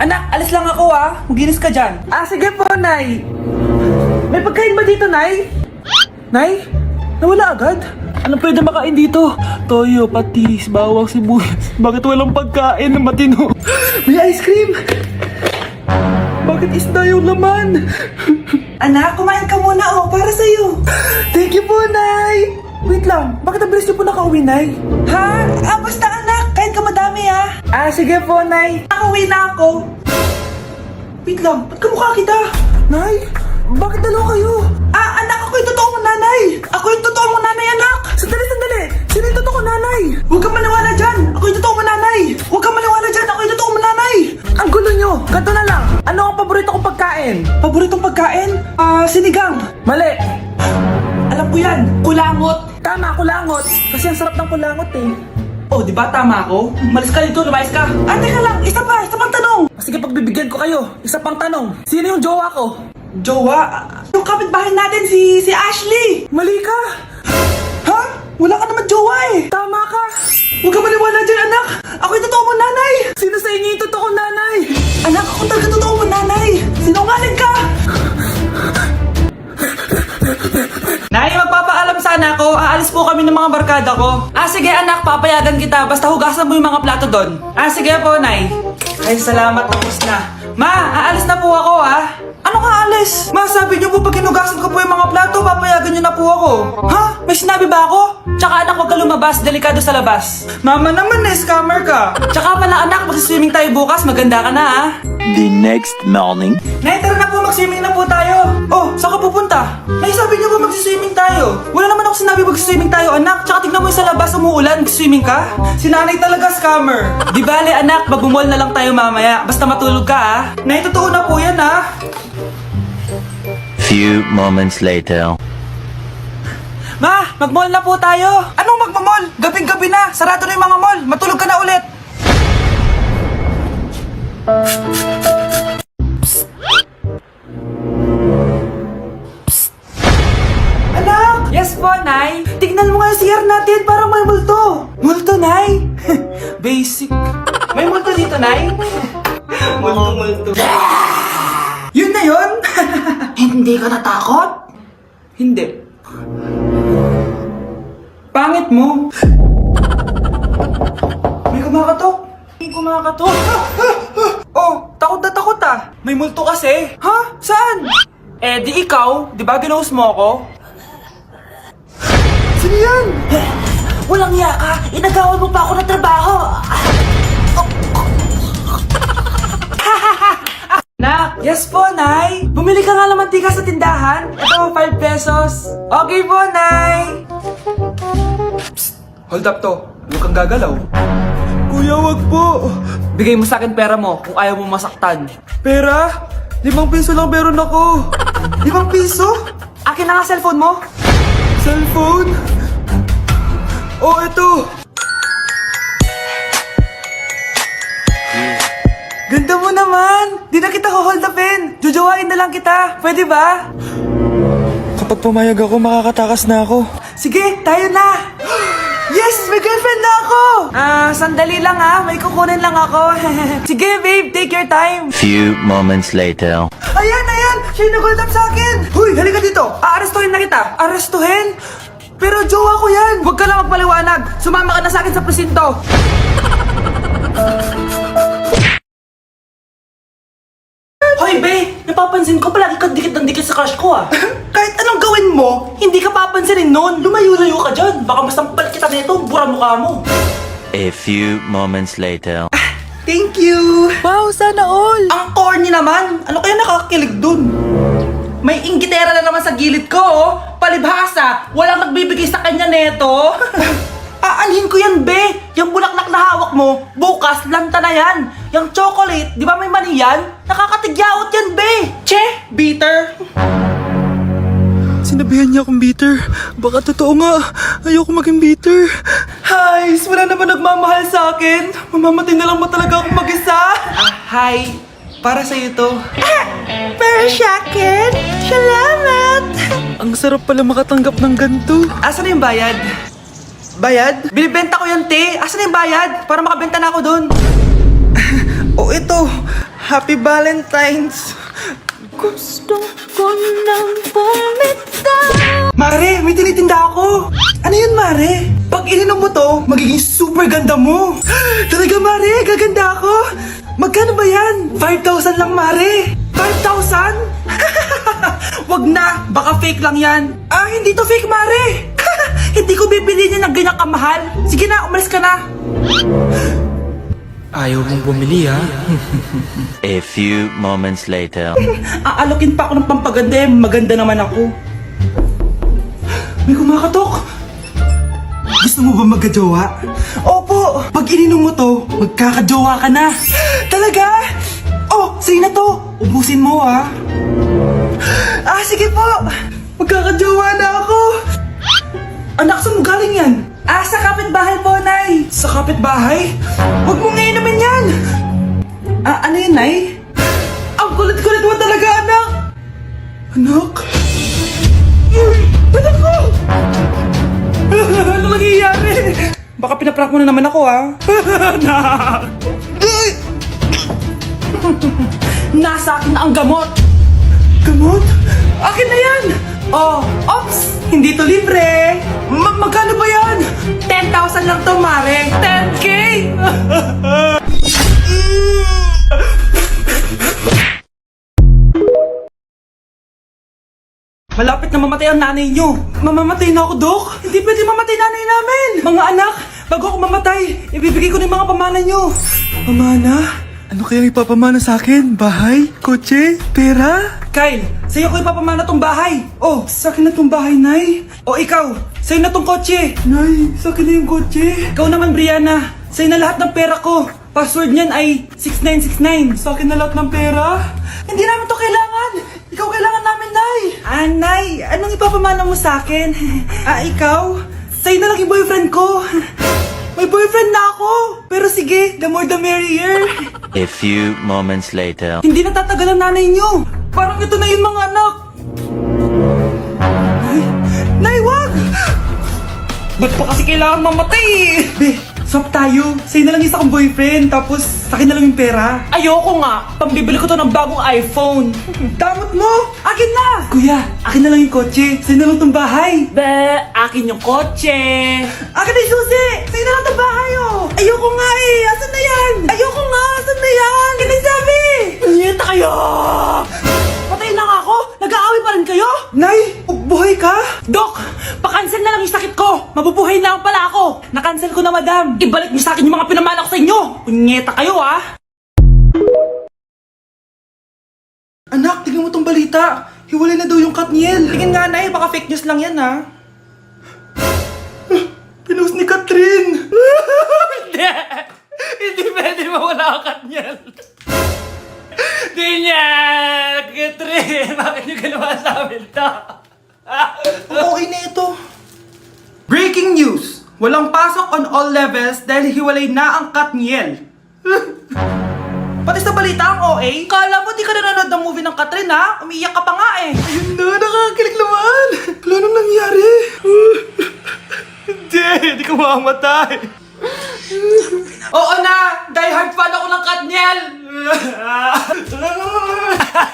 Anak, alis lang ako Maginis ka dyan. Sige po, Nay. May pagkain ba dito, Nay? Nay? Nawala agad? Ano pwede makain dito? Toyo, patis, bawang, sibuyas. Bakit walang pagkain na matino? May ice cream! Bakit isda yung laman? Anak, kumain ka muna para sa'yo. Thank you po, Nay! Wait lang, bakit ang bilis niyo po nakauwi, Nay? Basta anak, kahit ka madami sige po, Nay. Nakauwi na ako. Wait lang, ba't kamukha kita? Nay, bakit dalawa kayo? Anak, ako yung totoo mong nanay. Ako yung totoo mong nanay, anak. Sandali. Sino yung totoo mong nanay? Huwag kang maniwala dyan. Ako yung totoo mong nanay. Huwag kang maniwala dyan. Ako yung totoo mong nanay. Ang gulo nyo. Ganto na lang. Ano ang paborito kong pagkain? Paboritong pagkain? Sinigang. Mali. Alam ko yan. Kulangot. Tama, kulangot. Kasi ang sarap ng kulangot di ba tama ako? Malis ka dito, lumayas ka. Teka lang. Isa pang tanong. Sige, pagbibigyan ko kayo. Isa pang tanong. Sino yung jowa ko? Jowa? Yung kapitbahay natin, si Ashley! Mali ka! Wala ka naman jowa Tama ka! Huwag ka maniwala dyan, anak! Ako yung totoo mong nanay! Sino sa inyo yung totoo nanay? Anak, ako talaga totoo mong nanay! Sinungaling ka! Nay, magpapaalam sana ako. Aalis po kami ng mga barkada ko. Sige anak, papayagan kita. Basta hugasan mo yung mga plato doon. Sige po, Nay. Ay, salamat. Tapos na. Ma, aalis na po ako Ano ka alis? Ma, sabi niyo po pag hinugasan ko po yung mga plato, papayagan niyo na po ako. May sinabi ba ako? Tsaka anak, huwag ka lumabas. Delikado sa labas. Mama naman scammer ka. Tsaka pala anak, magsiswimming tayo bukas. Maganda ka na The next morning. Nay, tara na po, mag-swimming na po tayo. Saan ka pupunta? Nay, sabi niyo po mag-swimming tayo. Wala naman ako sinabi mag-swimming tayo, anak. Tsaka tignan mo yung sa labas, umuulan, mag-swimming ka. Si nanay talaga scammer. Di bale, anak, mag-mall na lang tayo mamaya. Basta matulog ka, Nay, totoo na po yan, Few moments later. Ma, mag-mall na po tayo. Anong mag-mall? Gabing-gabi na. Sarado na yung mga mall. Matulog ka na ulit. Anak! Yes po, Nay. Tignan mo nga yung CR natin. Parang may multo. Multo, Nay? Basic. May multo dito, Nay? Multo. Yun na yun? Hindi ka natakot? Hindi. Pangit mo. May kumakatok. Takot na takot May multo kasi. Saan? Di ikaw. Di ba ginost mo ako? Sino yan? Walang iya ka. Inagawan mo pa ako ng trabaho. Nak! Yes po, Nay! Bumili ka nga ng mantika sa tindahan. Ito, 5 pesos. Okay po, Nay! Psst! Hold up to. Huwag kang gagalaw. Kuya, wag po. Bigay mo sa akin pera mo kung ayaw mo masaktan. Pera? 5 piso lang meron ako. 5 piso? Akin na nga cellphone mo. Cellphone? Ito. Ganda mo naman! Di na kita hold upin! Jojowain na lang kita! Pwede ba? Kapag pumayag ako, makakatakas na ako. Sige, tayo na! Yes! May girlfriend na ako! Sandali lang may kukunin lang ako. Sige, babe, take your time. Few moments later. Ayan! Siya yung nag-hold up sa akin! Huy, halika dito! Aarestuhin na kita! Arestuhin? Pero jowa ko yan! Huwag ka lang magpaliwanag! Sumama ka na sa akin sa presinto! Hoy, be! Napapansin ko palagi kang dikit ng dikit sa crush ko Kahit anong gawin mo, hindi ka papansinin nun. Lumayo-layo ka dyan. Baka mas nampalit kita nito, bura mukha mo. A few moments later. Thank you! Wow, sana all! Ang corny naman! Ano kaya nakakilig dun? May inggitera na naman sa gilid ko Palibhasa, walang nagbibigay sa kanya neto. Aanhin ko yan, be! Yung bulaklak na hawak mo, bukas, lanta na yan! Yung chocolate, di ba may mani yan? Nakakatigyawat yan, be! Che! Bitter! Sinabihan niya akong bitter. Baka totoo nga. Ayoko maging bitter. Hi! Wala naman nagmamahal sa akin. Mamamatay na lang ba talaga akong mag-isa? Hi! Para sa'yo to. Para sa akin? Salamat! Ang sarap pala makatanggap ng ganito. Asan na yung bayad? Bayad? Binibenta ko yan, te. Asan na yung bayad? Para makabenta na ako doon. Ito. Happy Valentine's! Gusto ko nang bumitaw. Mare, may tinitinda ako! Ano yun, Mare? Pag ininom mo to, magiging super ganda mo! Talaga, Mare, gaganda ako! Magkano ba yan? 5,000 lang, Mare! 5,000? Wag na, baka fake lang yan. Ah, hindi to fake, Mare! Hindi ko bibili niya ng ganyan kamahal. Sige na, umalis ka na. Ayaw mong bumili, ha? A few moments later. Aalokin pa ako ng pampaganda, maganda naman ako. May kumakatok. Gusto mo ba magkajowa? Opo! Pag ininom mo to, magkakajowa ka na. Talaga? Oh, sige na to. Ubusin mo, ha? Ah, sige po. Magkakajowa na ako. Anak, saan mo galing yan? Ah, sa kapitbahay po, Nay. Sa kapitbahay? Huwag mo ngayon naman yan. Ah, ano yun, Nay? Ang kulit-kulit mo talaga, anak. Anak? Uy, anak ko! Ano nangyayari? Baka pinaprank mo na naman ako, ha? Anak! Nasa akin na ang gamot. Gamot? Akin na yan! Oh, ops! Hindi to libre! Magkano ba yan? 10,000 lang to, Mare! 10K! Malapit na mamatay ang nanay nyo! Mamamatay na ako, Dok! Hindi pwede mamatay nanay namin! Mga anak, bago ako mamatay, ibibigay ko na yung mga pamana nyo! Pamana? Ano kaya ipapamana sa akin? Bahay? Kotse? Pera? Kyle, sa'yo ko ipapamana tong bahay. Oh, sa akin na tong bahay, Nay. O ikaw, sa'yo na tong kotse. Nay, sa akin na yung kotse. Ikaw naman, Brianna, sa'yo na lahat ng pera ko. Password niyan ay 6969. Sa akin na lahat ng pera? Hindi namin to kailangan. Ikaw kailangan namin, Nay. Ah, Nay, anong ipapamana mo sa akin? Ah, ikaw? Sa'yo na lang yung boyfriend ko. May boyfriend na ako! Pero sige, the more the merrier. A few moments later. Hindi natatagal ang nanay niyo. Parang ito na yung mga anak. Nay, wag! Ba't pa kasi kailangan mamatay? Be, swap tayo. Sa'yo na lang isa kong boyfriend, tapos sa akin na lang yung pera. Ayoko nga. Pambibili ko to ng bagong iPhone. Damot mo! Akin na! Kuya, akin na lang yung kotse. Sa'yo na lang tong bahay. Be, akin yung kotse. Akin na yung susi! Sa'yo na lang tong bahay, oh! Ayoko nga eh! Asan na yan? Ayoko nga! Asan na yan? Akin na yung sabi! Niyeta kayo! Patay na nga ako! Nag-aaway pa rin kayo? Nay! Buhay ka? Dok! Pa-cancel na lang yung sakit ko! Mabubuhay na lang pala ako! Na-cancel ko na, madam! Ibalik niyo sa akin yung mga pinamala ko sa inyo! Punyeta kayo, ah! Anak, tingnan mo tong balita! Hiwalay na daw yung Katniel! Tingin nga, Nay, baka fake news lang yan, ha? Pinost ni Catherine! Hindi! Hindi pwede mawala ang Katniel! Di niya! Catherine! Bakit niyo ginawa sa amin to? Okay na ito. Breaking news! Walang pasok on all levels dahil hiwalay na ang Katniel. Pati sa balita ang OA, kala mo di ka nanonood ng movie ng Catherine, ha? Umiiyak ka pa nga eh. Ayun na, nakakakilig naman. Wala nang nangyari. Hindi ko mamamatay. Oo na, die hard fan ako ng Katniel.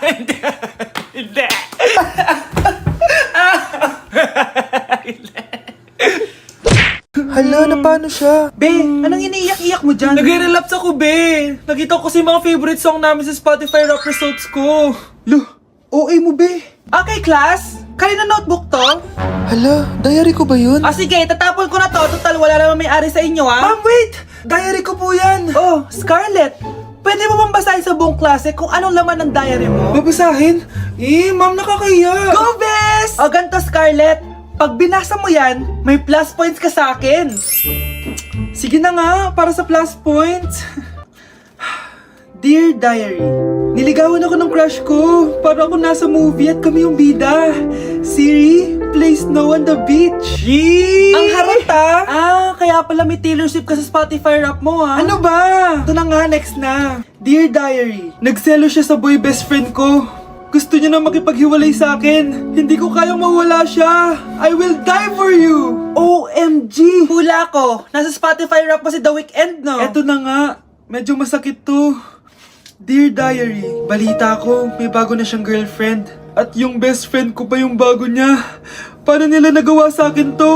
Hindi. Hindi. Hala, na paano siya? Be, anong iniiyak-iyak mo dyan? Nagre-relapse ako, Be. Nakita ko kasi mga favorite song namin sa Spotify rap results ko. Lo, OA mo, Be. Okay, class. Kanina notebook to? Hala, diary ko ba yun? Ah, sige, tatapon ko na to. Total, wala naman may-ari sa inyo, ha? Ma'am, wait! Diary ko po yan. Oh, Scarlett. Pwede mo bang basahin sa buong klase kung anong laman ng diary mo? Babasahin? Ma'am, nakakahiya. Go, Bes! O, ganito, Scarlett. Pag binasa mo yan, may plus points ka sa akin. Sige na nga, para sa plus points. Dear Diary, niligawan ako ng crush ko. Para ako nasa movie at kami yung bida. Siri, play Snow on the Beach. Yee! Ang harot ah! Kaya pala may Taylor Swift ka sa Spotify rap mo ha? Ano ba? Ito na nga, next na. Dear Diary, nagselo siya sa boy best friend ko. Gusto niya na makipaghiwalay sa akin. Hindi ko kayang mawala siya. I will die for you. OMG! Hula ko. Nasa Spotify rap pa si The Weeknd, no? Eto na nga. Medyo masakit to. Dear Diary, balita ko, may bago na siyang girlfriend. At yung best friend ko pa yung bago niya. Paano nila nagawa sa akin to?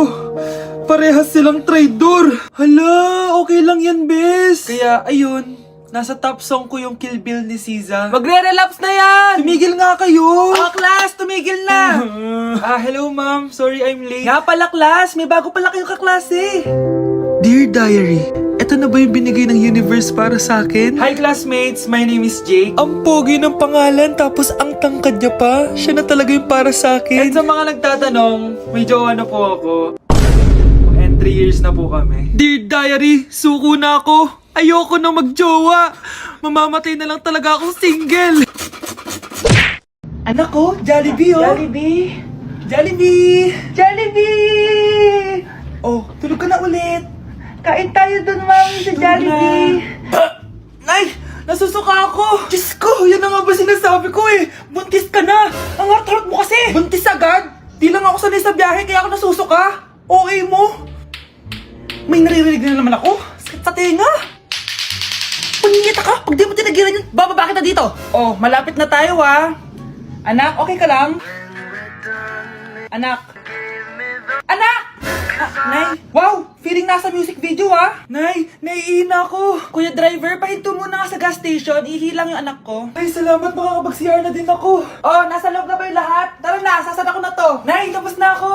Parehas silang traitor. Hala, okay lang yan, bes. Kaya, ayun, nasa top song ko yung Kill Bill ni SZA. Magre-relapse na yan! Tumigil nga kayo! Class, tumigil na! Hello ma'am, sorry I'm late. Nga pala, class, may bago pala kayong kaklase. Dear Diary, eto na ba yung binigay ng universe para sa akin? Hi classmates, my name is Jake. Ang pogi ng pangalan tapos ang tangkad niya pa. Siya na talaga yung para sa akin. And sa mga nagtatanong, may jowa na po ako. And 3 years na po kami. Dear Diary, suko na ako. Ayoko na magjowa. Mamamatay na lang talaga akong single. Anak ko, Jollibee oh. Jollibee. Jollibee. Jollibee. Oh, tulog ka na ulit. Kain tayo dun, mami, sa Jollibee. Nay, nasusuka ako. Diyos ko, yan na nga ba sinasabi ko eh. Buntis ka na. Ang harap mo kasi. Buntis agad? Di lang ako sanay sa biyahe, kaya ako nasusuka. Okay mo? May naririnig na naman ako. Sakit sa tenga. Paningita ka. Pag di mo tinagilan yun, bababa kita dito. Oh, malapit na tayo ah. Anak, okay ka lang? Anak. Anak! Nay, wow! Feeling nasa music video ah! Nay, naiihina ako! Kuya driver, pahinto muna nga sa gas station, ihilang yung anak ko. Ay, salamat, makakapag-CR na din ako. Oh, nasa loob na ba yung lahat? Tara na, sasada ko na to. Nay, tapos na ako.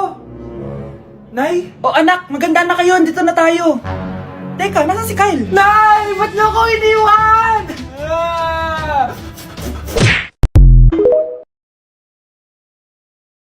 Nay? Oh anak, maganda na kayo, dito na tayo. Teka, nasa si Kyle? Nay, ba't niyo ako iniwan?